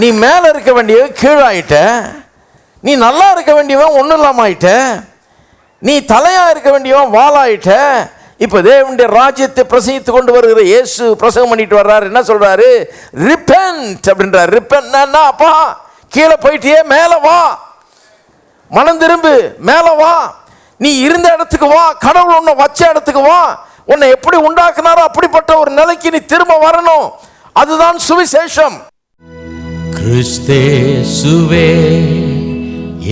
நீ மேலே இருக்க வேண்டிய கீழாயிட்ட, நீ நல்லா இருக்க வேண்டியவன் ஒன்றும் இல்லாமல் ஆயிட்ட, நீ தலையாக இருக்க வேண்டியவன் வாளாயிட்ட. இப்போ தேவனுடைய ராஜ்யத்தை பிரசங்கித்து கொண்டு வருகிற இயேசு பிரசங்கம் பண்ணிட்டு வர்றாரு. என்ன சொல்றாரு? ரிப்பென்ட் அப்படின்றார். ரிப்பென்ட்னா அப்பா கீழே போயிட்டியே, மேலே வா, மனம் திரும்பு, மேலே வா, நீ இருந்த இடத்துக்கு வா, கடவுள் உன்னை வச்ச இடத்துக்கு வா, உன்னை எப்படி உண்டாக்குனாரோ அப்படிப்பட்ட ஒரு நிலைக்கு நீ திரும்ப வரணும். அதுதான் சுவிசேஷம். கிறிஸ்தேசுவே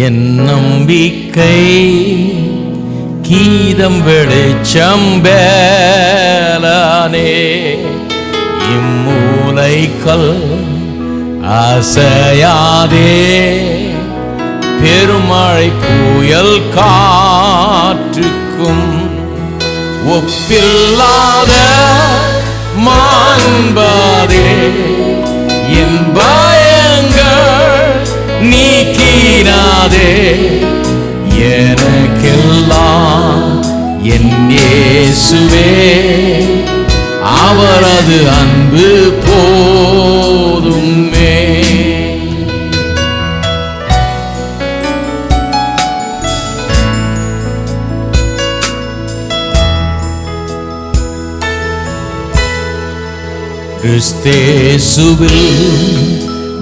என் நம்பிக்கை, கீதம் வெளிச்சம் பேலானே, இம்மூலைக்கல் அசையாதே, பெருமழை புயல் காற்றுக்கும் ஒப்பில்லாத மாண்பாதே, என் பயங்கள் நீக்கினாதே, எனக்கெல்லாம் என் இயேசுவே அவரது அன்பு போதுமே. கிறிஸ்தேசுவில்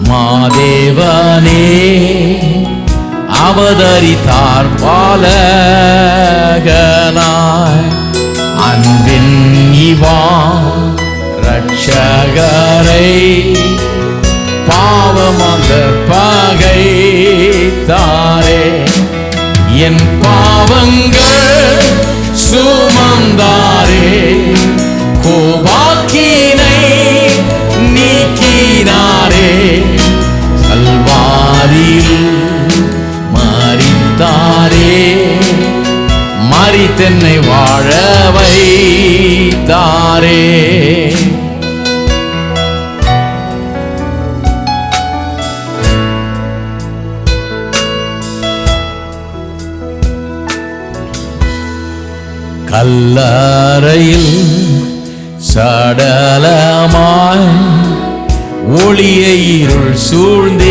மாதேவனே அவதரித்தார் பாலகனாய், அன்பின் இவான் ரட்சகரை பாவமந்த பகைத்தாரே, என் பாவங்கள் சுமந்தாரே, கோபாக்கினை நீக்கினாரே, கல்வாரியில் மரித்தாரே, மரித்தென்னை வாழ வைத்தாரே. கல்லறையில் சடலமாய் ஒளியை இருள் சூழ்ந்தேட்டாதே,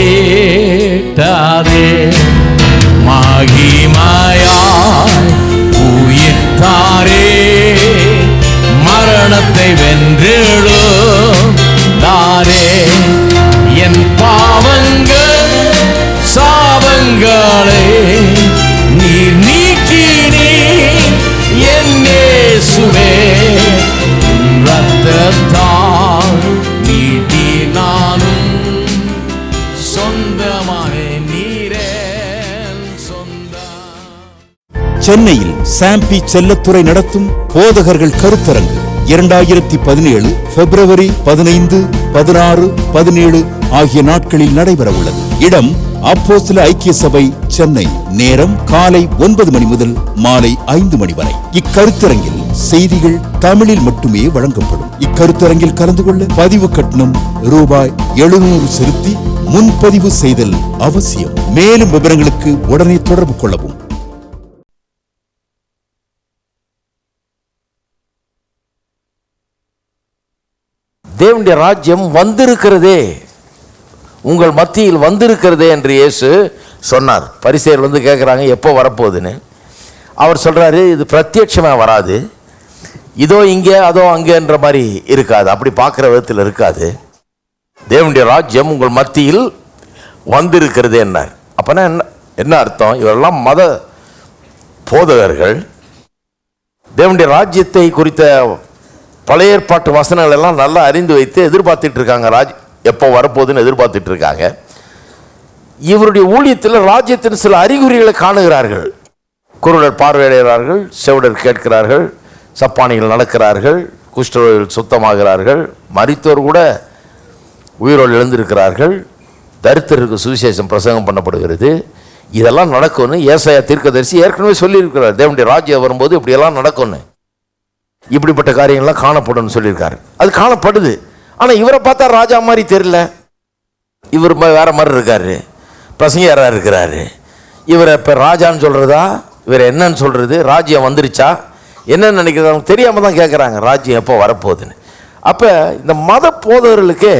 மகிமையாய் உயிர்த்தாரே, மரணத்தை வென்றெழுந்தாரே, என் பாவங்கள் சாபங்களே நீர் நீக்கினீர் என் இயேசுவே, ரத்தத்தால் நீட்டி நானும் சொந்தமானே, நீரே சொந்தம். சென்னையில் சாம்பி செல்லத்துறை நடத்தும் போதகர்கள் கருத்தரங்கு 2017 பிப்ரவரி 15, 16, 17 ஆகிய நாட்களில் நடைபெற உள்ளது. இடம் அப்போஸ்தல ஐக்கிய சபை, சென்னை. நேரம் காலை 9 மணி முதல் மாலை 5 மணி வரை. இக்கருத்தரங்கில் செய்திகள் தமிழில் மட்டுமே வழங்கப்படும். இக்கருத்தரங்கில் கலந்து கொள்ள பதிவு கட்டணம் ரூபாய் 700 செலுத்தி முன்பதிவு செய்தல் அவசியம். மேலும் விவரங்களுக்கு உடனே தொடர்பு கொள்ளவும். தேவனுடைய ராஜ்யம் வந்திருக்கிறதே, உங்கள் மத்தியில் வந்திருக்கிறதே என்று இயேசு சொன்னார். பரிசேயர் வந்து கேட்குறாங்க எப்போ வரப்போகுதுன்னு. அவர் சொல்கிறாரு, இது பிரத்யட்சமாக வராது, இதோ இங்கே அதோ அங்கேன்ற மாதிரி இருக்காது, அப்படி பார்க்குற விதத்தில் இருக்காது. தேவனுடைய ராஜ்யம் உங்கள் மத்தியில் வந்திருக்கிறதே என்னார். அப்போனா என்ன அர்த்தம்? இவரெல்லாம் மத போதகர்கள் தேவனுடைய ராஜ்யத்தை குறித்த பழைய ஏற்பாட்டு வசனங்கள் எல்லாம் நல்லா அறிந்து வைத்து எதிர்பார்த்துட்டு இருக்காங்க. எப்போ வரப்போகுதுன்னு எதிர்பார்த்துட்டு இருக்காங்க. இவருடைய ஊழியத்தில் ராஜ்யத்தின் சில அறிகுறிகளை காணுகிறார்கள். குருடர் பார்வையடைகிறார்கள், செவிடர் கேட்கிறார்கள், சப்பானிகள் நடக்கிறார்கள், குஷ்டரோகிகள் சுத்தமாகிறார்கள், மரித்தோர் கூட உயிரோடு எழுந்திருக்கிறார்கள், தரித்திரருக்கு சுவிசேஷம் பிரசங்கம் பண்ணப்படுகிறது. இதெல்லாம் நடக்கும்னு ஏசாயா தீர்க்கதரிசி ஏற்கனவே சொல்லியிருக்கிறார். தேவனுடைய ராஜ்யம் வரும்போது இப்படியெல்லாம் நடக்கும்னு, இப்படிப்பட்ட காரியங்கள்லாம் காணப்படும் சொல்லியிருக்காரு. அது காணப்படுது. ஆனால் இவரை பார்த்தா ராஜா மாதிரி தெரியல. இவர் வேற மாதிரி இருக்காரு, பிரசங்கியாராக இருக்கிறாரு. இவரை இப்போ ராஜான்னு சொல்கிறதா, இவர் என்னன்னு சொல்கிறது? ராஜ்யம் வந்துருச்சா என்னன்னு நினைக்கிறது அவங்க தெரியாமல் தான் கேட்குறாங்க, ராஜ்யம் எப்போ வரப்போகுதுன்னு. அப்போ இந்த மத போதகர்களுக்கு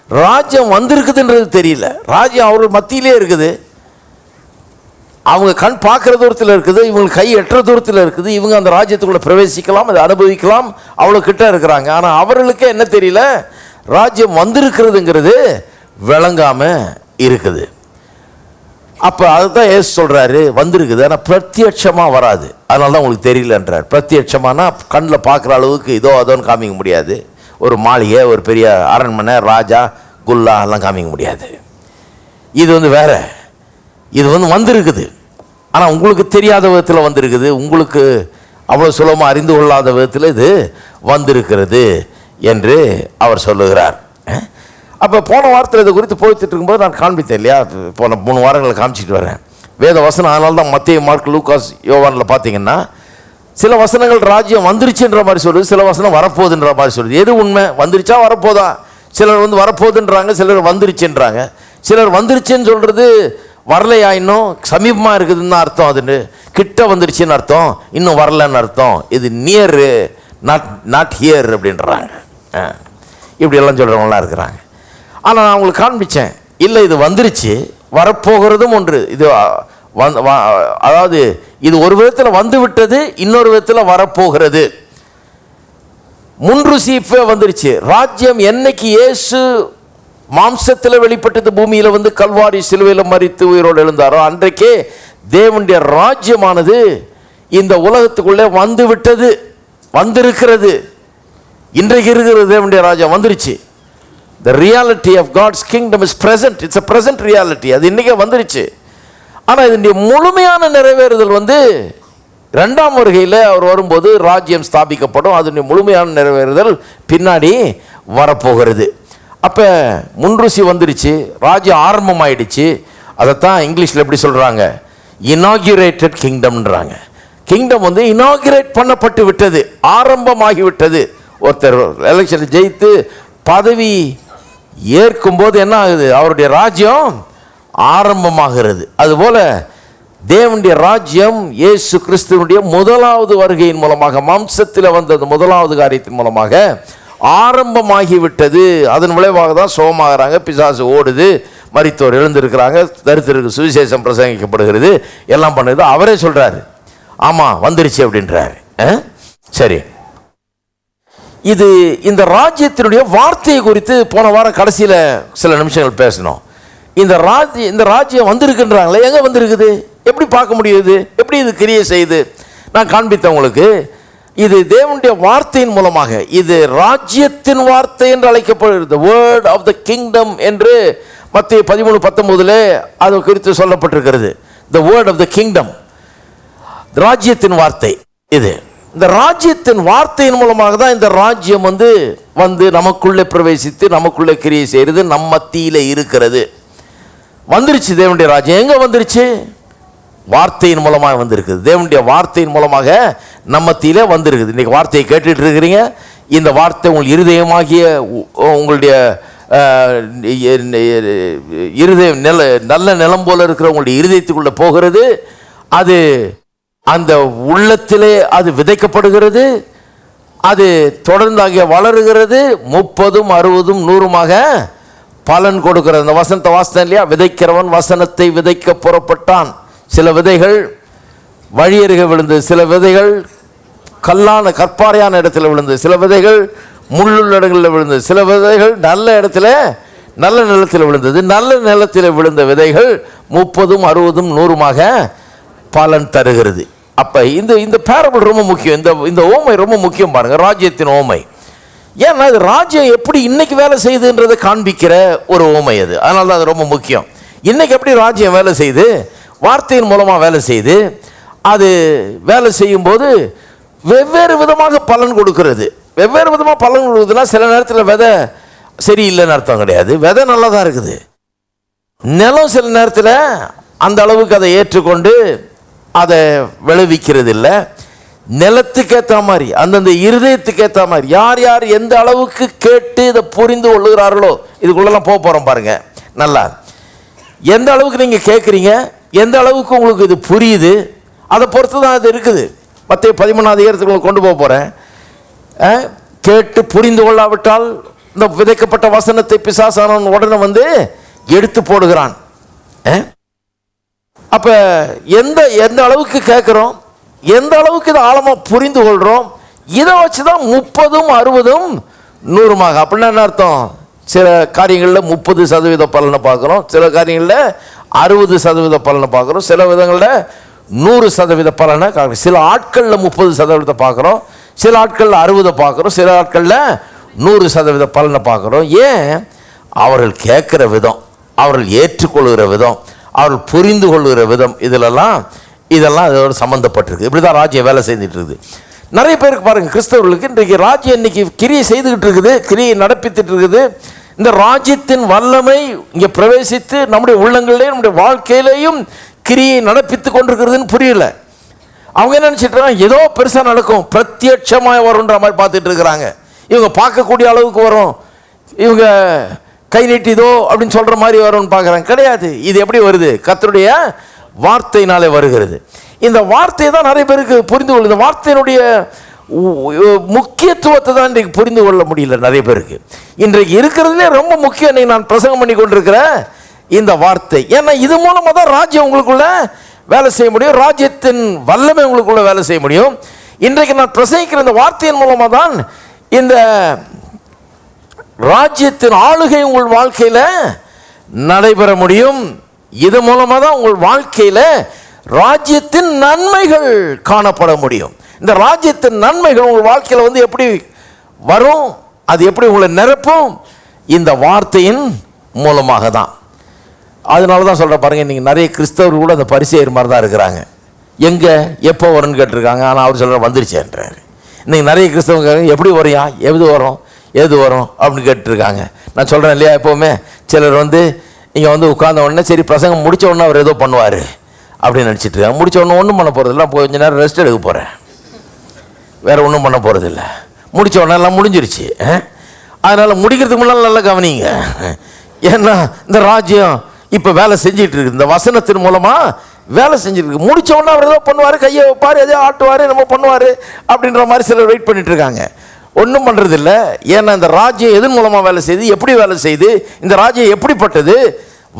ராஜ்யம் வந்திருக்குதுன்றது தெரியல. ராஜ்யம் அவர்கள் மத்தியிலே இருக்குது. அவங்க கண் பார்க்குற தூரத்தில் இருக்குது, இவங்களுக்கு கை எட்டுற தூரத்தில் இருக்குது. இவங்க அந்த ராஜ்யத்துக்குள்ளே பிரவேசிக்கலாம், அதை அனுபவிக்கலாம், அவ்வளோ கிட்ட இருக்கிறாங்க. ஆனால் அவர்களுக்கே என்ன தெரியல, ராஜ்யம் வந்திருக்கிறதுங்கிறது விளங்காம இருக்குது. அப்போ அதுதான் ஏசு சொல்கிறாரு, வந்திருக்குது ஆனால் பிரத்யட்சமாக வராது, அதனால தான் உங்களுக்கு தெரியலன்றார். பிரத்யட்சமானா கண்ணில் பார்க்குற அளவுக்கு இதோ அதோன்னு காமிக்க முடியாது. ஒரு மாளிகை, ஒரு பெரிய அரண்மனை, ராஜா குல்லா எல்லாம் காமிக்க முடியாது. இது வேற, இது வந்திருக்குது. ஆனால் உங்களுக்கு தெரியாத விதத்தில் வந்திருக்குது, உங்களுக்கு அவ்வளோ சுலபமாக அறிந்து கொள்ளாத விதத்தில் இது வந்திருக்கிறது என்று அவர் சொல்லுகிறார். அப்போ போன வாரத்தில் இதை குறித்து போய்த்துட்டு இருக்கும்போது நான் காண்பித்தேன் இல்லையா, போன 3 வாரங்களை காமிச்சிட்டு வரேன் வேத வசனம். அதனால தான் மத்தேயு, மார்க், லூக்காஸ், யோவானில் பார்த்தீங்கன்னா சில வசனங்கள் ராஜ்யம் வந்துருச்சுன்ற மாதிரி சொல்லுது, சில வசனம் வரப்போகுதுன்ற மாதிரி சொல்லுது. எது உண்மை? வந்துருச்சா வரப்போதா? சிலர் வரப்போகுதுன்றாங்க, சிலர் வந்துருச்சுன்றாங்க. சிலர் வந்துருச்சுன்னு சொல்கிறது வரலையா, இன்னும் சமீபமாக இருக்குதுன்னு அர்த்தம், அது கிட்ட வந்துருச்சுன்னு அர்த்தம், இன்னும் வரலன்னு அர்த்தம். இது நியரு, நாட் ஹியர் அப்படின்றாங்க. இப்படியெல்லாம் சொல்கிறவங்களாம் இருக்கிறாங்க. ஆனால் நான் உங்களுக்கு காண்பித்தேன், இல்லை இது வந்துருச்சு, வரப்போகிறதும் ஒன்று. இது அதாவது இது ஒரு விதத்தில் வந்து விட்டது, இன்னொரு விதத்தில் வரப்போகிறது. முன்ருசி இப்போ வந்துருச்சு. ராஜ்யம் என்னைக்கு இயேசு மாம்சத்தில் வெளிப்பட்டது, பூமியில் கல்வாரி சிலுவையில் மரித்து உயிரோடு எழுந்தாரோ அன்றைக்கே தேவனுடைய ராஜ்யமானது இந்த உலகத்துக்குள்ளே வந்து விட்டது, வந்திருக்கிறது. இன்றைக்கு இருக்கிற தேவனுடைய ராஜ்யம் வந்துருச்சு. The reality of God's kingdom is present. It's a present reality. அது இன்னைக்கே வந்துருச்சு. ஆனால் இதனுடைய முழுமையான நிறைவேறுதல் 2ஆம் வருகையில் அவர் வரும்போது ராஜ்யம் ஸ்தாபிக்கப்படும். அதனுடைய முழுமையான நிறைவேறுதல் பின்னாடி வரப்போகிறது. அப்போ முன்ருசி வந்துருச்சு, ராஜ்யம் ஆரம்பமாயிடுச்சு. அதைத்தான் இங்கிலீஷில் எப்படி சொல்கிறாங்க, இனாகிரேட்டட் கிங்டம்ன்றாங்க. கிங்டம் இனாகிரேட் பண்ணப்பட்டு விட்டது, ஆரம்பமாகி விட்டது. ஒருத்தர் எலெக்ஷன் ஜெயித்து பதவி ஏற்கும்போது என்ன ஆகுது, அவருடைய ராஜ்யம் ஆரம்பமாகிறது. அதுபோல தேவனுடைய ராஜ்யம் இயேசு கிறிஸ்துவனுடைய முதலாவது வருகையின் மூலமாக, மாம்சத்தில் வந்தது முதலாவது காரியத்தின் மூலமாக ஆரம்பமாகிவிட்டது. அதன் விளைவாக தான் சோகமாகறாங்க, பிசாசு ஓடுது, மரித்தோர் எழுந்திருக்கிறாங்க, தரித்திற்கு சுவிசேஷம் பிரசங்கிக்கப்படுகிறது, எல்லாம் பண்ணுது. அவரே சொல்றாரு, ஆமாம் வந்துருச்சு அப்படின்றாரு. சரி, இது இந்த ராஜ்யத்தினுடைய வார்த்தையை குறித்து போன வாரம் கடைசியில் சில நிமிஷங்கள் பேசணும். இந்த ராஜ்யம் வந்திருக்குன்றாங்களே, எங்கே வந்திருக்குது, எப்படி பார்க்க முடியுது, எப்படி இது கிரியை செய்யுது? நான் காண்பித்தேன் உங்களுக்கு. இது தேவனுடைய வார்த்தையின் மூலமாக, இது ராஜ்யத்தின் வார்த்தை என்று அழைக்கப்படுகிறது. வேர்ட் ஆஃப் த கிங்டம் என்று மத்தேயு 13:19 அது குறித்து சொல்லப்பட்டிருக்கிறது. The word of the kingdom, ராஜ்யத்தின் வார்த்தை. இது இந்த ராஜ்யத்தின் வார்த்தையின் மூலமாக தான் இந்த ராஜ்யம் நமக்குள்ளே பிரவேசித்து நமக்குள்ளே கிரியை செய்கிறது, நம் மத்தியிலே இருக்கிறது. வந்துருச்சு தேவனுடைய ராஜ்யம். எங்க வந்துருச்சு? வார்த்தையின் மூலமாக வந்திருக்குது. தேவனுடைய வார்த்தையின் மூலமாக நம்ம மத்தியிலே வந்திருக்குது. இன்னைக்கு வார்த்தையை கேட்டுட்டு இருக்கிறீங்க. இந்த வார்த்தை உங்கள் இருதயமாகிய உங்களுடைய இருதயம் நல்ல நிலம் போல இருக்கிற உங்களுடைய இருதயத்துக்குள்ள போகிறது. அது அந்த உள்ளத்திலே அது விதைக்கப்படுகிறது. அது தொடர்ந்து அங்கே வளருகிறது. 30, 60, 100 பலன் கொடுக்கிறது. அந்த வசனத்தை வாசனை இல்லையா, விதைக்கிறவன் வசனத்தை விதைக்க புறப்பட்டான். சில விதைகள் வழியருகே விழுந்தது, சில விதைகள் கற்பாறையான இடத்துல விழுந்தது, சில விதைகள் முள்ளுள்ள இடங்களில் விழுந்தது, சில விதைகள் நல்ல இடத்துல நல்ல நிலத்தில் விழுந்தது. நல்ல நிலத்தில் விழுந்த விதைகள் 30, 60, 100 பலன் தருகிறது. அப்போ இந்த பேரபிள் ரொம்ப முக்கியம். இந்த ஓமை ரொம்ப முக்கியம் பாருங்க, ராஜ்யத்தின் ஓமை. ஏன்னா இது ராஜ்யம் எப்படி இன்னைக்கு வேலை செய்யுதுன்றதை காண்பிக்கிற ஒரு ஓமை அது. அதனால தான் அது ரொம்ப முக்கியம். இன்னைக்கு எப்படி ராஜ்யம் வேலை செய்யுது? வார்த்தையின் மூலமாக வேலை செய்யுது. அது வேலை செய்யும்போது வெவ்வேறு விதமாக பலன் கொடுக்கிறது. வெவ்வேறு விதமாக பலன் கொடுக்குதுன்னா சில நேரத்தில் விதை சரியில்லைன்னு அர்த்தம் கிடையாது. விதை நல்லா தான் இருக்குது. நிலம் சில நேரத்தில் அந்த அளவுக்கு அதை ஏற்றுக்கொண்டு அதை விளைவிக்கிறது இல்லை. நிலத்துக்கு ஏற்ற மாதிரி, அந்தந்த இருதயத்துக்கு ஏற்ற மாதிரி, யார் யார் எந்த அளவுக்கு கேட்டு இதை புரிந்து கொள்ளுகிறார்களோ, இதுக்குள்ளெல்லாம் போக போகிறோம் பாருங்க. நல்லா எந்த அளவுக்கு நீங்கள் கேட்குறீங்க, எந்த அளவுக்கு உங்களுக்கு இது புரியுது, அதை பொறுத்து தான் அது இருக்குது. மத்தேயு 13 அதிகாரத்துக்கு கொண்டு போக போகிறேன். கேட்டு புரிந்து கொள்ளாவிட்டால் இந்த விதைக்கப்பட்ட வசனத்தை பிசாசானவன் உடனே வந்து எடுத்து போடுகிறான். அப்ப எந்த எந்த அளவுக்கு கேட்கிறோம், எந்த அளவுக்கு இதை ஆழமா புரிந்து கொள்றோம், இதை வச்சுதான் 30, 60, 100 அப்படின்னா என்ன அர்த்தம்? சில காரியங்களில் 30% பலனை பார்க்குறோம், சில காரியங்களில் 60% பலனை பார்க்குறோம், சில விதங்களில் 100% பலனை பார்க்குறோம். சில ஆட்களில் 30% பார்க்குறோம், சில ஆட்களில் 60 பார்க்குறோம், சில ஆட்களில் 100% பலனை பார்க்குறோம். ஏன்? அவர்கள் கேட்குற விதம், அவர்கள் ஏற்றுக்கொள்கிற விதம், அவர்கள் புரிந்து கொள்கிற விதம், இதெல்லாம் அதோட சம்மந்தப்பட்டிருக்கு. இப்படி தான் ராஜ்யம் வேலை செஞ்சுட்டு இருக்குது. நிறைய பேருக்கு பாருங்கள், கிறிஸ்தவர்களுக்கு இன்றைக்கு ராஜ்யம் இன்னைக்கு கிரியை செய்துக்கிட்டு இருக்குது, கிரியை நடப்பித்துட்டு இருக்குது. இந்த ராஜ்யத்தின் வல்லமை இங்கே பிரவேசித்து நம்முடைய உள்ளங்களிலேயும் நம்முடைய வாழ்க்கையிலையும் கிரியை நடப்பித்து கொண்டிருக்கிறதுன்னு புரியல. அவங்க என்ன நினச்சிட்டு ஏதோ பெருசாக நடக்கும், பிரத்யட்சமாக வரும்ன்ற மாதிரி பார்த்துட்டு இருக்கிறாங்க. இவங்க பார்க்கக்கூடிய அளவுக்கு வரும், இவங்க கை நீட்டிதோ அப்படின்னு சொல்கிற மாதிரி வரும்னு பார்க்குறாங்க. கிடையாது. இது எப்படி வருது? கர்த்தருடைய வார்த்தையினாலே வருகிறது. இந்த வார்த்தையை தான் நிறைய பேருக்கு புரிந்து கொள்ளுது. இந்த வார்த்தையினுடைய முக்கியத்துவத்தை தான் இன்றைக்கு புரிந்து கொள்ள முடியல நிறைய பேருக்கு. இன்றைக்கு இருக்கிறதுலே ரொம்ப முக்கியம் இன்னைக்கு நான் பிரசங்கம் பண்ணி கொண்டிருக்கிற இந்த வார்த்தை. ஏன்னா இது மூலமாக தான் ராஜ்யம் உங்களுக்குள்ள வேலை செய்ய முடியும், ராஜ்யத்தின் வல்லமை உங்களுக்குள்ள வேலை செய்ய முடியும். இன்றைக்கு நான் பிரசங்கிக்கிற இந்த வார்த்தையின் மூலமாக தான் இந்த ராஜ்யத்தின் ஆளுகை உங்கள் வாழ்க்கையில் நடைபெற முடியும். இது மூலமாக தான் உங்கள் வாழ்க்கையில் ராஜ்யத்தின் நன்மைகள் காணப்பட முடியும். இந்த ராஜ்யத்தின் நன்மைகள் உங்கள் வாழ்க்கையில் வந்து எப்படி வரும், அது எப்படி உங்களை நிரப்பும்? இந்த வார்த்தையின் மூலமாக தான். அதனால தான் சொல்கிற பாருங்க, இன்றைக்கி நிறைய கிறிஸ்தவர்கள் கூட அந்த பரிசேயர் மாதிரி தான் இருக்கிறாங்க. எங்கே எப்போ வரும்னு கேட்டிருக்காங்க, ஆனால் அவர் சொல்கிற வந்துருச்சேன்றார். இன்றைக்கி நிறைய கிறிஸ்தவங்க எப்படி வரையா, எது வரும் அப்படின்னு கேட்டுருக்காங்க. நான் சொல்கிறேன் இல்லையா, எப்போவுமே சிலர் வந்து இங்கே வந்து உட்கார்ந்த உடனே சரி பிரசங்கம் முடித்த உடனே அவர் ஏதோ பண்ணுவார் அப்படின்னு நினச்சிட்டு இருக்காங்க. முடித்த உடனே ஒன்றும் பண்ண போகிறதில்ல, கொஞ்ச நேரம் ரெஸ்ட் எடுக்க போகிறேன், வேறு ஒன்றும் பண்ண போகிறதில்ல. முடித்த உடனே எல்லாம் முடிஞ்சிருச்சு. அதனால் முடிக்கிறதுக்கு முன்னால் நல்லா கவனிங்க. ஏன்னா இந்த ராஜ்யம் இப்போ வேலை செஞ்சிட்டு இருக்குது, இந்த வசனத்தின் மூலமாக வேலை செஞ்சுட்டு இருக்கு. முடித்த உடனே அவர் ஏதோ பண்ணுவார், கையை வைப்பார், எதோ ஆட்டுவார், நம்ம பண்ணுவார் அப்படின்ற மாதிரி சிலர் வெயிட் பண்ணிட்டு இருக்காங்க. ஒன்றும் பண்ணுறதில்ல. ஏன்னா இந்த ராஜ்யம் எதன் மூலமாக வேலை செய்யுது, எப்படி வேலை செய்யுது, இந்த ராஜ்யம் எப்படிப்பட்டது?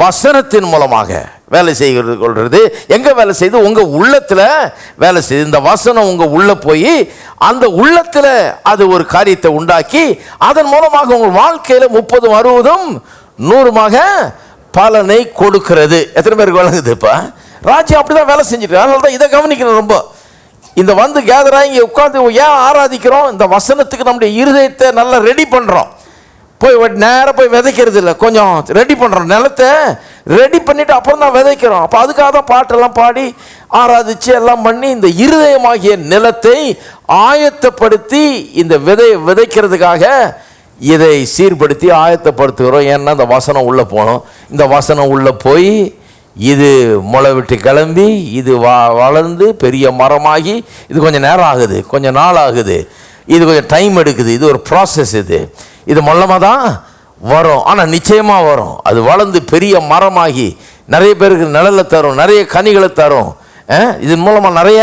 வசனத்தின் மூலமாக வேலை செய்கிறது கொள்வது. எங்கே வேலை செய்யுது? உங்கள் உள்ளத்தில் வேலை செய்யுது. இந்த வசனம் உங்கள் உள்ளே போய் அந்த உள்ளத்தில் அது ஒரு காரியத்தை உண்டாக்கி அதன் மூலமாக உங்கள் வாழ்க்கையில் 30, 60, 100 பலனை கொடுக்கிறது. எத்தனை பேருக்கு வழங்குது? இப்போ ராஜ்யம் அப்படி தான் வேலை செஞ்சுட்டு. அதனால தான் இதை கவனிக்கணும் ரொம்ப. இந்த வந்து கேதராக இங்கே உட்காந்து ஏன் ஆராதிக்கிறோம்? இந்த வசனத்துக்கு நம்முடைய இருதயத்தை நல்லா ரெடி பண்ணுறோம். போய் நேராக போய் விதைக்கிறது இல்லை, கொஞ்சம் ரெடி பண்ணுறோம், நிலத்தை ரெடி பண்ணிவிட்டு அப்புறம் தான் விதைக்கிறோம். அப்போ அதுக்காக தான் பாட்டெல்லாம் பாடி ஆராதித்து எல்லாம் பண்ணி இந்த இருதயமாகிய நிலத்தை ஆயத்தப்படுத்தி இந்த விதைக்கிறதுக்காக இதை சீர்படுத்தி ஆயத்தப்படுத்துகிறோம். ஏன்னா இந்த வசனம் உள்ளே போகணும். இந்த வசனம் உள்ளே போய் இது முளை விட்டு கிளம்பி இது வளர்ந்து பெரிய மரமாகி இது கொஞ்சம் நேரம் ஆகுது, கொஞ்சம் நாள் ஆகுது, இது கொஞ்சம் டைம் எடுக்குது. இது ஒரு ப்ராசஸ். இது மொல்லமாக தான் வரும், ஆனால் நிச்சயமாக வரும். அது வளர்ந்து பெரிய மரமாகி நிறைய பேருக்கு நிழலை தரும், நிறைய கனிகளை தரும். இதன் மூலமாக நிறைய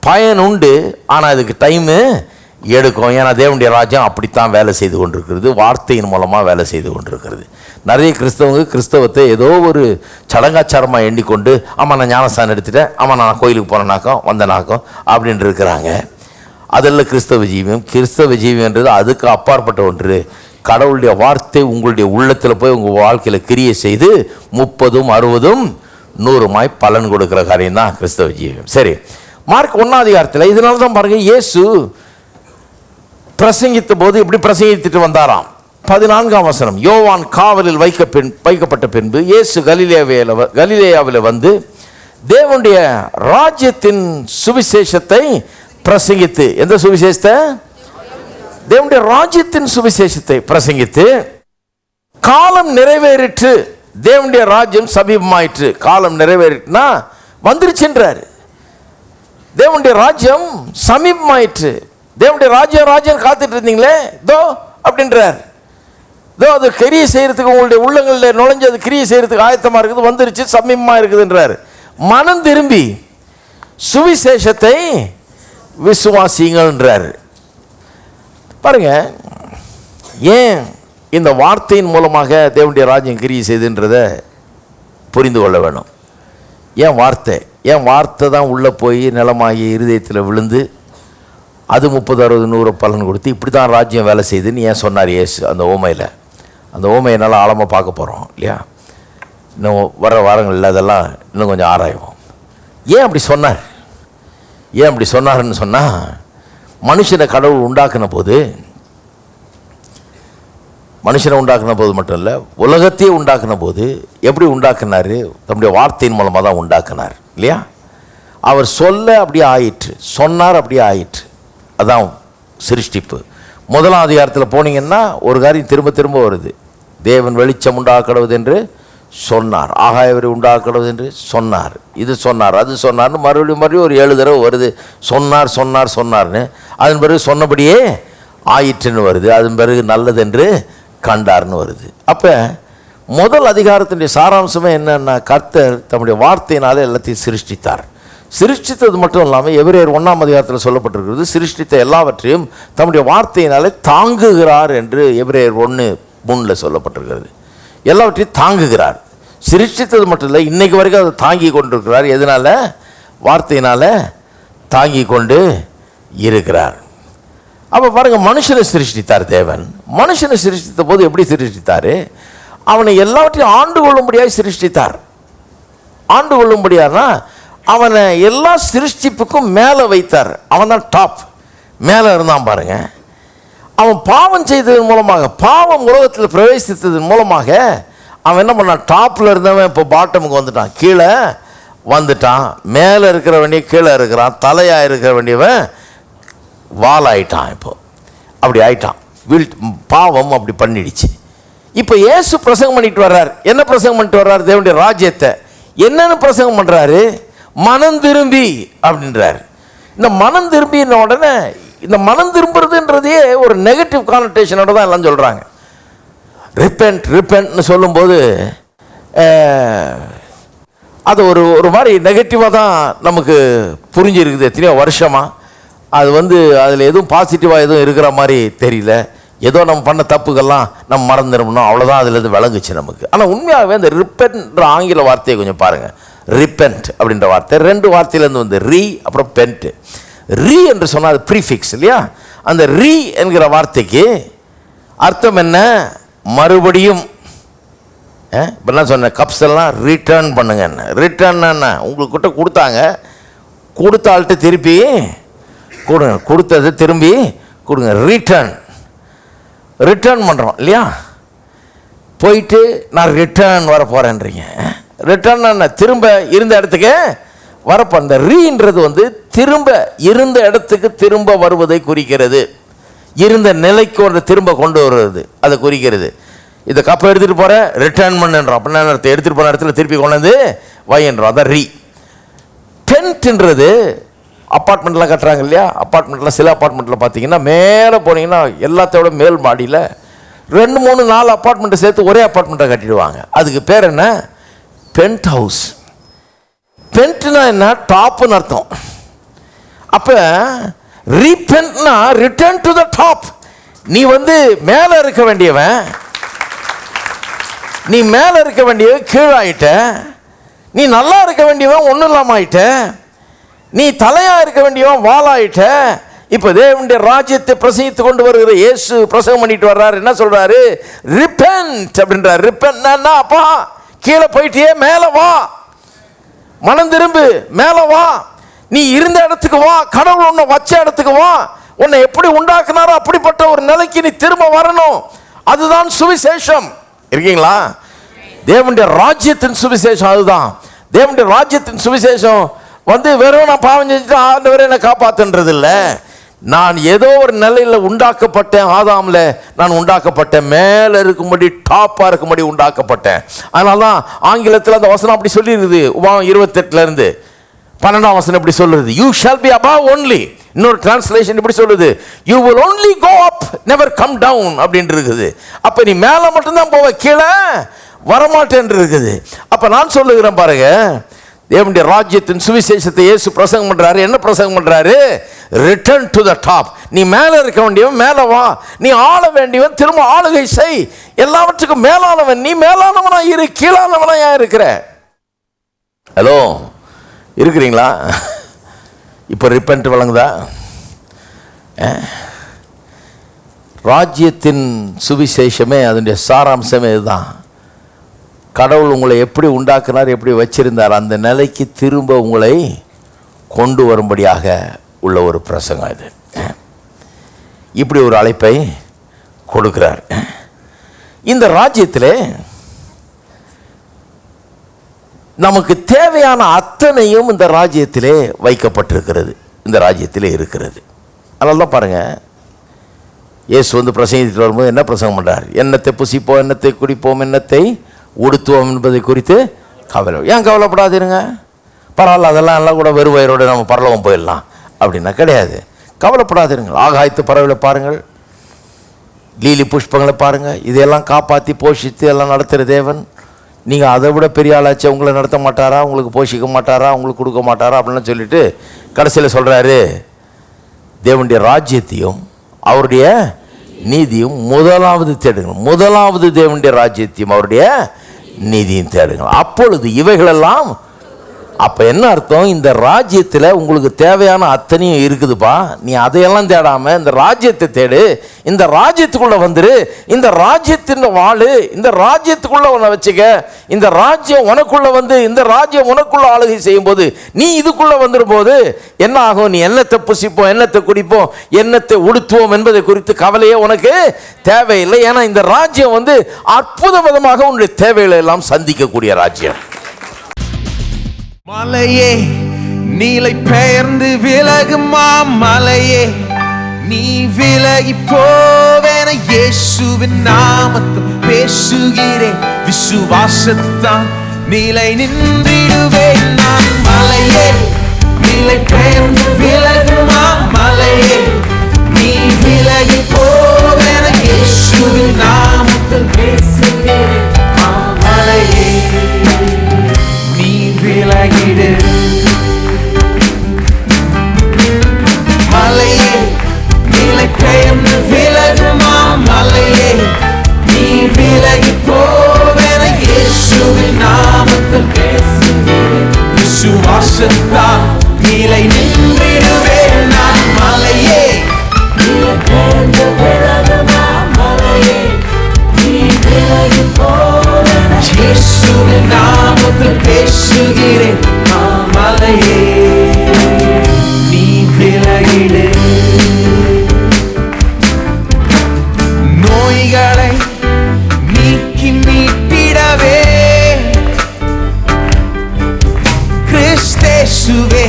பயன் உண்டு, ஆனால் இதுக்கு டைமு எடுக்கும். ஏன்னா தேவனுடைய ராஜ்யம் அப்படித்தான் வேலை செய்து கொண்டிருக்கிறது, வார்த்தையின் மூலமாக வேலை செய்து கொண்டிருக்கிறது. நிறைய கிறிஸ்தவத்தை ஏதோ ஒரு சடங்காச்சாரமாக எண்ணிக்கொண்டு ஆமாம் நான் ஞானஸ்தானம் எடுத்துட்டேன், ஆமாம் நான் கோயிலுக்கு போனனாக்கம் வந்தனாக்கம் அப்படின்னு இருக்கிறாங்க. அதெல்லாம் கிறிஸ்தவ ஜீவியம். கிறிஸ்தவ ஜீவியன்றது அதுக்கு அப்பாற்பட்ட ஒன்று. கடவுளுடைய வார்த்தை உங்களுடைய உள்ளத்தில் போய் உங்கள் வாழ்க்கையில் கிரியை செய்து 30, 60, 100 பலன் கொடுக்குற காரியம் தான் கிறிஸ்தவ ஜீவியம். சரி, மார்க் 1 இதனால தான் பாருங்க, இயேசு பிரசங்கித்த போது இப்படி பிரசங்கித்துட்டு வந்தாராம். 14 யோவான் காவலில் வைக்கப்பட்ட பின்பு இயேசு கலிலேயாவில் வந்து தேவனுடைய ராஜ்யத்தின் சுவிசேஷத்தை பிரசங்கித்து, எந்த சுவிசேஷத்தை? தேவனுடைய ராஜ்யத்தின் சுவிசேஷத்தை பிரசங்கித்து, காலம் நிறைவேறிற்று, தேவனுடைய ராஜ்யம் சமீபமாயிற்று. காலம் நிறைவேறிட்டுனா வந்துருச்சுன்றாரு. தேவனுடைய ராஜ்யம் சமீபமாயிற்று. தேவனுடைய ராஜ்யம் காத்துட்டு இருந்தீங்களே தோ அப்படின்றார். தோ அது கிரியை செய்யறதுக்கு உங்களுடைய உள்ளங்களில் நுழைஞ்சு அது கிரியை செய்யறதுக்கு ஆயத்தமாக இருக்குது, வந்துருச்சு, சமீபமாக இருக்குதுன்றார். மனம் திரும்பி சுவிசேஷத்தை விசுவாசிங்கள்ன்றார். பாருங்க, ஏன் இந்த வார்த்தையின் மூலமாக தேவனுடைய ராஜ்யம் கிரியை செய்துன்றதை புரிந்து கொள்ள வேணும். ஏன் வார்த்தை தான் உள்ளே போய் நிலமாகி இருதயத்தில் விழுந்து அது 30, 60, 100 பலன் கொடுத்து இப்படி தான் ராஜ்யம் வேலை செய்யுதுன்னு ஏன் சொன்னார் இயேசு அந்த ஓமையில்? அந்த ஓமையை நல்லா ஆழமாக பார்க்க போகிறோம் இல்லையா? இன்னும் வர வாரங்களில் அதெல்லாம் இன்னும் கொஞ்சம் ஆராய்வோம். ஏன் அப்படி சொன்னார்ன்னு சொன்னால், மனுஷனை கடவுள் உண்டாக்குன போது மட்டும் இல்லை, உலகத்தையே உண்டாக்குன போது எப்படி உண்டாக்குனார்? தம்முடைய வார்த்தையின் மூலமாக தான் உண்டாக்குனார் இல்லையா? அவர் சொல்ல அப்படியே ஆயிற்று, சொன்னார் அப்படியே ஆயிற்று. அதான் சிருஷ்டிப்பு. 1ஆம் அதிகாரத்தில் போனீங்கன்னா ஒரு காரியம் திரும்ப திரும்ப வருது. தேவன் வெளிச்சம் உண்டாக்கப்படுவது என்று சொன்னார், ஆகாயவரை உண்டாக்கப்படுவது என்று சொன்னார், இது சொன்னார், அது சொன்னார்னு மறுபடியும் ஒரு 7 தடவை வருது. சொன்னார்னு. அதன் பிறகு சொன்னபடியே ஆயிற்றுன்னு வருது. அதன் பிறகு நல்லது என்று கண்டார்னு வருது. அப்போ முதல் அதிகாரத்தினுடைய சாராம்சமே என்னன்னா, கர்த்தர் தம்முடைய வார்த்தையினாலே எல்லாத்தையும் சிருஷ்டித்தது மட்டும் இல்லாமல் எபிரேயர் 1ஆம் அதிகாரத்தில் சொல்லப்பட்டிருக்கிறது, சிருஷ்டித்த எல்லாவற்றையும் தம்முடைய வார்த்தையினாலே தாங்குகிறார் என்று எபிரேயர் 1:3 சொல்லப்பட்டிருக்கிறது. எல்லாவற்றையும் தாங்குகிறார். சிருஷ்டித்தது மட்டும் இல்லை, இன்னைக்கு வரைக்கும் அதை தாங்கி கொண்டிருக்கிறார். எதனால? வார்த்தையினால தாங்கி கொண்டு இருக்கிறார். அப்போ பாருங்கள், மனுஷனை சிருஷ்டித்தார் தேவன். மனுஷனை சிருஷ்டித்த போது எப்படி சிருஷ்டித்தார்? அவனை எல்லாவற்றையும் ஆண்டு கொள்ளும்படியாக சிருஷ்டித்தார். ஆண்டு கொள்ளும்படியானா அவனை எல்லா சிருஷ்டிப்புக்கும் மேலே வைத்தார். அவன் தான் டாப், மேலே இருந்தான் பாருங்க. அவன் பாவம் செய்ததன் மூலமாக, பாவம் உலகத்தில் பிரவேசித்ததன் மூலமாக அவன் என்ன பண்ணான்? டாப்பில் இருந்தவன் இப்போ பாட்டமுக்கு வந்துட்டான், கீழே வந்துட்டான். மேலே இருக்கிற வேண்டிய கீழே இருக்கிறான், தலையாக இருக்கிற வேண்டியவன் வால் ஆயிட்டான். இப்போ அப்படி ஆயிட்டான். பாவம் அப்படி பண்ணிடுச்சு. இப்போ இயேசு பிரசங்கம் பண்ணிட்டு வர்றார். என்ன பிரசங்கம் பண்ணிட்டு வர்றார்? தேவனுடைய ராஜ்யத்தை. என்னன்னு பிரசங்கம் பண்ணுறாரு? மனம் திரும்பி அப்படின்றார். இந்த மனம் திரும்பின உடனே, இந்த மனம் திரும்புறதுன்றதே ஒரு நெகட்டிவ் கானோட்டேஷனோட தான் எல்லாம் சொல்கிறாங்க. ரிப்பென்ட்னு சொல்லும்போது அது ஒரு மாதிரி நெகட்டிவாக தான் நமக்கு புரிஞ்சிருக்குது எத்தனையோ வருஷமாக. அது அதில் எதுவும் பாசிட்டிவாக எதுவும் இருக்கிற மாதிரி தெரியல. ஏதோ நம்ம பண்ண தப்புக்கெல்லாம் நம்ம மறந்துடணும், அவ்வளோதான் அதில் இருந்து விளங்குச்சு நமக்கு. ஆனால் உண்மையாகவே அந்த ரிப்பென்ட்ன்ற ஆங்கில வார்த்தையை கொஞ்சம் பாருங்கள். ரிப்பென்ட் அப்படின்ற வார்த்தை 2 வார்த்தையிலேருந்து ரீ அப்புறம் பென்ட். ரீ என்று சொன்னால் அது ப்ரீஃபிக்ஸ் இல்லையா? அந்த ரீ என்கிற வார்த்தைக்கு அர்த்தம் என்ன? மறுபடியும். இப்போ என்ன சொன்னேன்? கப்ஸ் எல்லாம் ரிட்டர்ன் பண்ணுங்க. ரிட்டர்ன் என்ன? உங்கள்கிட்ட கொடுத்தாங்க, கொடுத்த ஆள்கிட்ட திருப்பி கொடுங்க, கொடுத்தது திரும்பி கொடுங்க. ரிட்டர்ன் பண்ணுறோம் இல்லையா? போயிட்டு நான் ரிட்டர்ன் வர போகிறேன்றீங்க. ரிட்டர்ன் என்ன? திரும்ப இருந்த இடத்துக்கு வரப்போ. அந்த ரீன்றது திரும்ப இருந்த இடத்துக்கு திரும்ப வருவதை குறிக்கிறது. இருந்த நிலைக்கு ஒரு திரும்ப கொண்டு வருவது அதை குறிக்கிறது. இந்த கப்பை எடுத்துகிட்டு போகிற ரிட்டர்ன் பண்ணுன்றோம். அப்படின்னா எடுத்துகிட்டு போன இடத்துல திருப்பி கொண்டு வந்து வைன்றோம். அதான் ரீ. பென்ட்ன்றது அப்பார்ட்மெண்ட்லாம் கட்டுறாங்க இல்லையா? அப்பார்ட்மெண்ட்லாம் சில அப்பார்ட்மெண்ட்டில் பார்த்தீங்கன்னா மேலே போனீங்கன்னா எல்லாத்தோட மேல் மாடியில் 2, 3, 4 அப்பார்ட்மெண்ட்டை சேர்த்து ஒரே அப்பார்ட்மெண்ட்டை கட்டிடுவாங்க. அதுக்கு பேர் என்ன? Pent house. பென்ட்னா என்ன? டாப்னு அர்த்தம். அப்போ ரீபென்ட்னா ரிட்டர்ன் டு த டாப். நீ மேலே இருக்க வேண்டியவன், நீ மேலே இருக்க வேண்டியவன் கீழாயிட்ட. நீ நல்லா இருக்க வேண்டியவன் ஒன்றும் இல்லாமல் ஆயிட்ட. நீ தலையா இருக்க வேண்டியவன் வாளாயிட்ட. இப்போ தேவனுடைய ராஜ்யத்தை பிரசங்கித்து கொண்டு வருகிற இயேசு பிரசங்கம் பண்ணிட்டு வர்றாரு. என்ன சொல்றாரு? ரிப்பென்ட் அப்படின்றார். ரிப்பென்ட்னா அப்பா கீழே போயிட்டியே, மேலே வா, மனம் திரும்பு, மேலே வா, நீ இருந்த இடத்துக்கு வா, கடவுள் உன்னை வச்ச இடத்துக்கு வா, உன்னை எப்படி உண்டாக்குனாரோ அப்படிப்பட்ட ஒரு நிலைக்கு நீ திரும்ப வரணும். அதுதான் சுவிசேஷம். இருக்கீங்களா? தேவனுடைய ராஜ்யத்தின் சுவிசேஷம் அதுதான். தேவனுடைய ராஜ்யத்தின் சுவிசேஷம் வெறும் நான் பாவம் செஞ்சுட்டு ஆண்டவரே என்னை காப்பாத்துன்றது இல்லை. நான் ஏதோ ஒரு நிலையில் உண்டாக்கப்பட்டேன். ஆதாம்ல நான் உண்டாக்கப்பட்டேன், மேலே இருக்கும்படி டாப்பாக இருக்கும்படி உண்டாக்கப்பட்டேன். அதனால தான் ஆங்கிலத்தில் அந்த வசனம் அப்படி சொல்லியிருக்குது. உபாகம் 28 12ஆம் வசனம் இப்படி சொல்லுது, you shall be above only. இன்னொரு டிரான்ஸ்லேஷன் இப்படி சொல்லுது, you will only go up, never come down அப்படின்னு இருக்குது. அப்போ நீ மேலே மட்டும்தான் போவ, கீழே வரமாட்டேன் இருக்குது. அப்போ நான் சொல்லுகிறேன் பாருங்க, தேவனுடைய ராஜ்யத்தின் சுவிசேஷத்தை இயேசு பிரசங்கம் பண்றாரு. என்ன பிரசங்கம் பண்றாரு? Return to the top. நீ மேலே இருக்க வேண்டியவன் மேலே வா, நீ ஆள வேண்டியவன் திரும்ப ஆளுகை செய், எல்லாவற்றுக்கும் மேலானவன் நீ மேலானவனா இரு, கீழானவனா ஏன் இருக்கிற? ஹலோ, இருக்கிறீங்களா? இப்போ ரிப்பென்ட் வழங்குதா? ராஜ்யத்தின் சுவிசேஷமே அதனுடைய சாராம்சமே இதுதான். கடவுள் உங்களை எப்படி உண்டாக்குனார், எப்படி வச்சிருந்தார், அந்த நிலைக்கு திரும்ப உங்களை கொண்டு வரும்படியாக உள்ள ஒரு பிரசங்கம் இது. இப்படி ஒரு அழைப்பை கொடுக்கிறார். இந்த ராஜ்யத்திலே நமக்கு தேவையான அத்தனையும் இந்த ராஜ்யத்திலே வைக்கப்பட்டிருக்கிறது, இந்த ராஜ்யத்திலே இருக்கிறது. அதனால தான் பாருங்கள், இயேசு வந்து பிரசங்கிட்டு வரும்போது என்ன பிரசங்கம் பண்ணுறார்? எண்ணத்தை புசிப்போம், எண்ணத்தை குடிப்போம், எண்ணத்தை உடுத்துவோம் என்பதை குறித்து கவலை. ஏன் கவலைப்படாதீருங்க, பரவாயில்ல, அதெல்லாம் எல்லாம் கூட வெறும் வயிறோடு நம்ம பரலோகம் போயிடலாம் அப்படின்னா கிடையாது. கவலைப்படாதீருங்கள். ஆகாயத்து பறவைகளை பாருங்கள், லீலி புஷ்பங்களை பாருங்கள், இதையெல்லாம் காப்பாற்றி போஷித்து எல்லாம் நடத்துகிற தேவன். நீங்கள் அதை விட பெரிய ஆளாச்சு, உங்களை நடத்த மாட்டாரா, உங்களுக்கு போஷிக்க மாட்டாரா, உங்களுக்கு கொடுக்க மாட்டாரா அப்படின்னு சொல்லிட்டு கடைசியில் சொல்கிறாரு, தேவனுடைய ராஜ்யத்தையும் அவருடைய நீதியும் முதலாவது தேடுங்கள். முதலாவது தேவனுடைய ராஜ்யத்தையும் அவருடைய நீதியும் தேடுங்கள், அப்பொழுது இவைகளெல்லாம். அப்போ என்ன அர்த்தம்? இந்த ராஜ்யத்தில் உங்களுக்கு தேவையான அத்தனையும் இருக்குதுப்பா, நீ அதையெல்லாம் தேடாமல் இந்த ராஜ்யத்தை தேடு, இந்த ராஜ்யத்துக்குள்ளே வந்துரு, இந்த ராஜ்யத்தின் வாழு, இந்த ராஜ்யத்துக்குள்ளே உன்னை வச்சுக்க, இந்த ராஜ்யம் உனக்குள்ளே வந்து இந்த ராஜ்யம் உனக்குள்ளே ஆளுகை செய்யும் போது நீ இதுக்குள்ளே வந்துடும் போது என்ன ஆகும்? நீ எண்ணத்தை புசிப்போம், எண்ணத்தை குடிப்போம், எண்ணத்தை உடுத்துவோம் என்பதை குறித்து கவலையே உனக்கு தேவையில்லை. ஏன்னா இந்த ராஜ்யம் வந்து அற்புத விதமாக உன்னுடைய தேவைகளை எல்லாம் சந்திக்கக்கூடிய ராஜ்யம். மலையே நீலை பெயர்ந்து விலகுமா, மலையே நீ விலகி போவேன இயேசுவின் நாமத்தில் பேசுகிறேன், விசுவாசத்தான் நிலை நின்றிடுவேன் நான். மலையே நீலை பெயர்ந்து விலகுமா, மலையே நீ விலகி போவேன இயேசுவின் நாமத்தில் பேசுகிறேன், மலையே விலகிடு. மலையே நீலை பெயர்ந்து விலகுமா, மலையே நீ விலகி போவேன இயேசுவின் நாமத்தில் பேசுகிறேன், விசுவாசத்தால் நிலை நின்றிடுவேன் நான். மலையே நீலை பெயர்ந்து விலகுமா, மலையே நீ விலகி போவேன இயேசுவின் நாமத்தில் பேசுகிறேன், மலையே நீ விலகிடு. நோய்களை நீக்கி மீட்டிடவே கிறிஸ்தேசுவே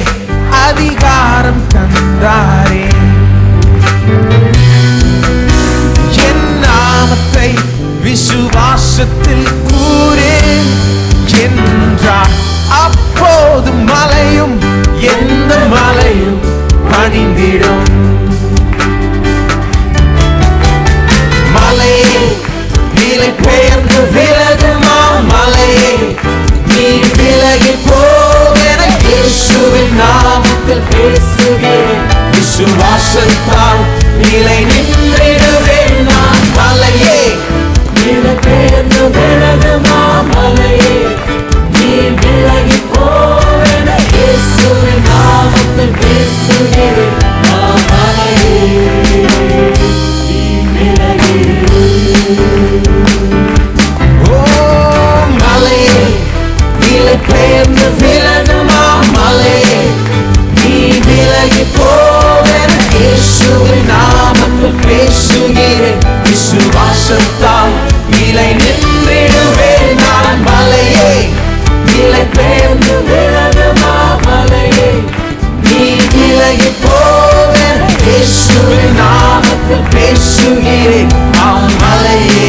அதிகாரம் தந்தாரே, என் நாமத்தை விசுவாசத்தில் கூறு என்றார், அப்போது மலையும் எந்த மலையும் பணிந்திடும். மலையே நீலை பெயர்ந்து விலகுமா, மலையே நீ விலகி போவேன இயேசுவின் நாமத்தில் பேசுகிறேன், விசுவாசத்தால் நிலை நின்றிடுவேன் நான். மலையே நீலை பெயர்ந்து விலகுமா, மலையே நீ விலகி போவேன இயேசுவின் நாமத்தில் பேசுகிறேன், மலையே நீ விலகிடு. ஓ மலையே நீலை பெயர்ந்து விலகுமா, மலையே நீ விலகி போவேன இயேசுவின் நாமத்தில் பேசுகிறேன், விசுவாசத்தால் நிலை நின்றிடுவேன் நான். மலையே நீலை பெயர்ந்து விலகுமா, மலையே நீ விலகி போவேன இயேசுவின் நாமத்தில் பேசுகிறேன், மலையே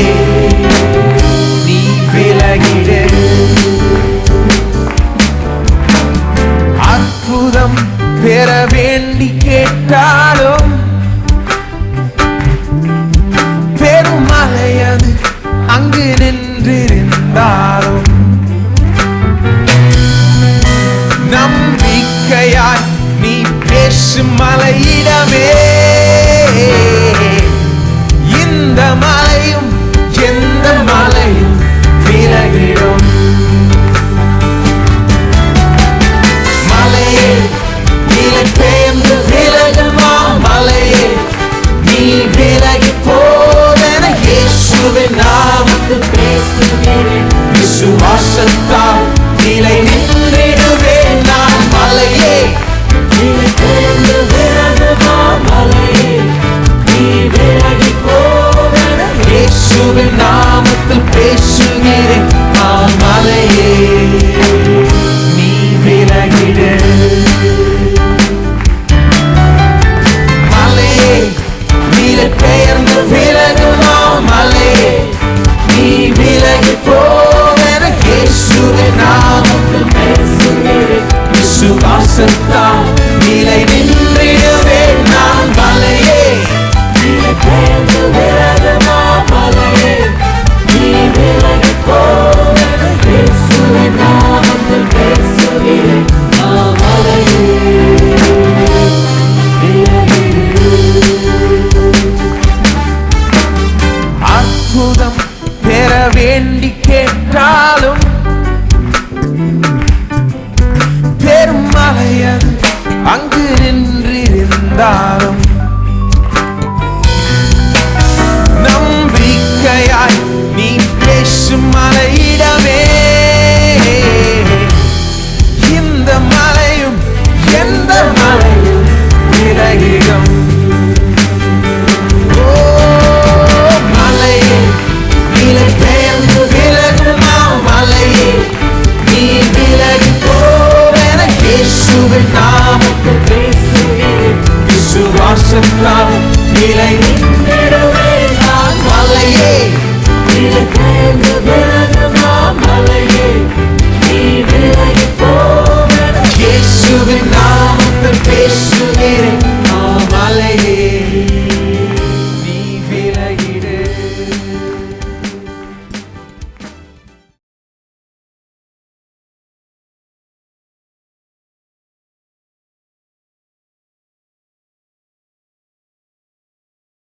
நீ விலகிடு. அற்புதம் பெற வேண்டி கேட்டாலும் பெரும் மலையது அங்கு நின்றிருந்தாலும் விசுவாசத்தால் நிலை நின்றிடுவேன் நான் மலையே இயேசுவின் நாமத்தில் பேசுகிறேன் நான் மலையே நீ விலகிடு மலையே நீலை பெயர்ந்து விலகுமா மலையே நீ விலகி போவென இயேசுவின் நாமத்தில் பேசுகிறேன் விசுவாசத்தால் நிலை நின்றிடுவேன் நான் மலையே நீலை பெயர்ந்து விலகுமா மலையே நீ விலகி போவென இயேசுவின் நாமத்தில் பேசுகிறேன் நான் மலையே அற்புதம் பெற வேண்டி கேட்டாலும் பெரும் மலையது அங்கு நின்றிருந்தாலும் நம்பிக்கையாய் நீ பேசும் மலையிட